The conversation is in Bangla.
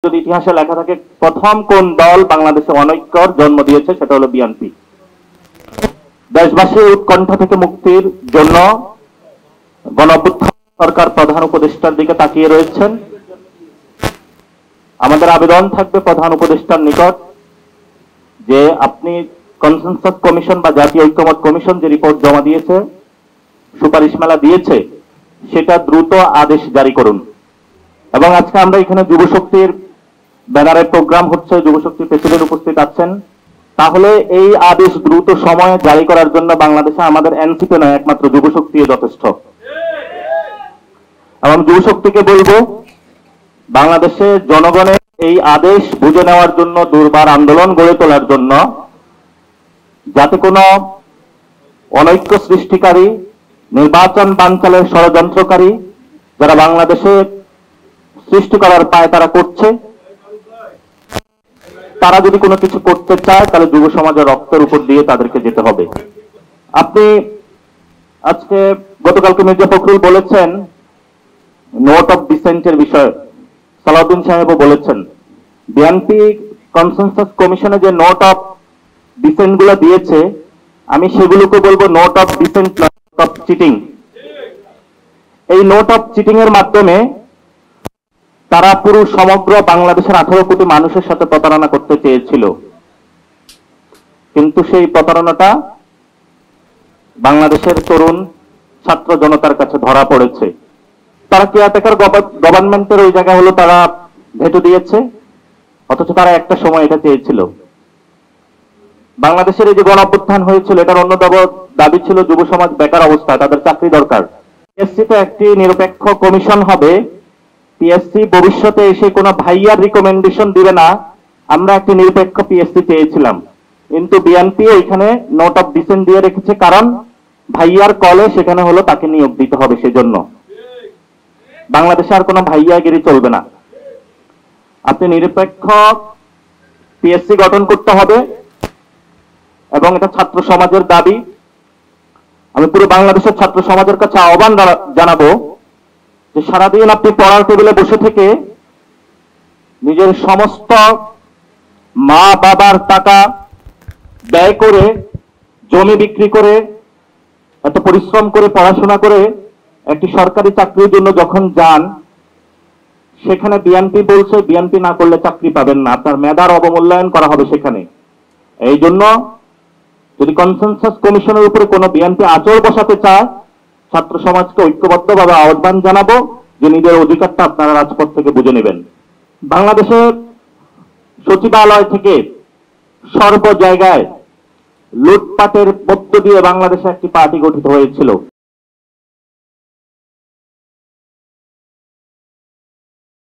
যদি ইতিহাসে লেখা থাকে প্রথম কোন দল বাংলাদেশে অনৈক্যর জন্ম দিয়েছে সেটা হলো বিএনপি। দেশবাসীর উৎকণ্ঠা থেকে মুক্তির জন্য গণঅভ্যুত্থান সরকার প্রধান উপদেষ্টার দিকে তাকিয়ে রয়েছেন। আমাদের আবেদন থাকবে প্রধান উপদেষ্টার নিকট যে আপনি কনসেনসাস কমিশন বা জাতীয় ঐক্যমত কমিশন যে রিপোর্ট জমা দিয়েছে, সুপারিশমালা দিয়েছে, সেটা দ্রুত আদেশ জারি করুন। এবং আজকে আমরা এখানে যুবশক্তির ব্যানারে প্রোগ্রাম হচ্ছে, যুবশক্তির প্রেসিডেন্ট উপস্থিত আছেন। তাহলে এই আদেশ দ্রুত সময়ে জারি করার জন্য বাংলাদেশে আমাদের এনসিপি নয়, একমাত্র যুবশক্তি যথেষ্ট। এবং যুবশক্তিকে বলবো বাংলাদেশে জনগণের এই আদেশ বুঝে নেওয়ার জন্য দুর্বার আন্দোলন গড়ে তোলার জন্য, যাতে কোনো অনৈক্য সৃষ্টিকারী, নির্বাচন বানচালের ষড়যন্ত্রকারী যারা বাংলাদেশে সৃষ্টি করার পায় তারা করছে, তারা যদি কোনো কিছু করতে চায় তাহলে যুব সমাজের রক্তের উপর দিয়ে তাদেরকে যেতে হবে। আপনি আজকে গতকালকে মির্জা ফখরুল বলেছেন নোট অফ ডিসেন্টের বিষয়ে, সালাউদ্দিন সাহেবও বলেছেন। বিএনপি কনসেনসাস কমিশনে যে নোট অফ ডিসেন্ট গুলো দিয়েছে, আমি সেগুলোকে বলবো note of dissent, note of cheating. এই নোট অফ চিটিং এর মাধ্যমে তারা পুরো সমগ্র বাংলাদেশের 18 কোটি মানুষের সাথে প্রতারণা করতে চেয়েছিল, কিন্তু সেই প্রতারণাটা বাংলাদেশের তরুণ ছাত্র জনতার কাছে ধরা পড়েছে। তারা কেয়ারটেকার গভর্নমেন্টের ওই জায়গা হলো তারা ভেটো দিয়েছে, অথচ তারা একটা সময় এটা চেয়েছিল। বাংলাদেশের এই যে গণঅভ্যুত্থান হয়েছিল, এটার অন্য দাবি ছিল যুব সমাজ বেকার অবস্থায়, তাদের চাকরি দরকার। পিএসসি তে একটি নিরপেক্ষ কমিশন হবে, পিএসসি ভবিষ্যতে এসে কোনো ভাইয়ার রিকমেন্ডেশন দিবে না। আমরা একটি নিরপেক্ষ পিএসসি চেয়েছিলাম, কিন্তু বিএনপি ওইখানে নোট অফ ডিসেন্ট দিয়ে রেখেছে, কারণ ভাইয়ার কলে সেখানে হলো তাকে নিয়োগ দিতে হবে। সেজন্য বাংলাদেশে আর কোনো ভাইয়াগিরি চলবে না। আপনি নিরপেক্ষ পিএসসি গঠন করতে হবে, এবং এটা ছাত্র সমাজের দাবি। আমি পুরো বাংলাদেশের ছাত্র সমাজের কাছে আহ্বান জানাবো যে সারাদিন আপনি পড়ার টেবিলে বসে থেকে নিজের সমস্ত মা বাবার টাকা ব্যয় করে, জমি বিক্রি করে, এত পরিশ্রম করে পড়াশোনা করে একটি সরকারি চাকরির জন্য যখন যান, সেখানে বিএনপি বলছে বিএনপি না করলে চাকরি পাবেন না, আপনার মেধার অবমূল্যায়ন করা হবে সেখানে। এই জন্য যদি কনসেনসাস কমিশনের উপরে কোনো বিএনপি আঁচড় বসাতে চায়, ছাত্র সমাজকে ঐক্যবদ্ধভাবে আহ্বান জানাবো যে নিজের অধিকারটা আপনারা রাজপথ থেকে বুঝে নেবেন। বাংলাদেশের সচিবালয় থেকে সর্ব জায়গায় লুটপাটের মধ্য দিয়ে বাংলাদেশে একটি পার্টি গঠিত হয়েছিল।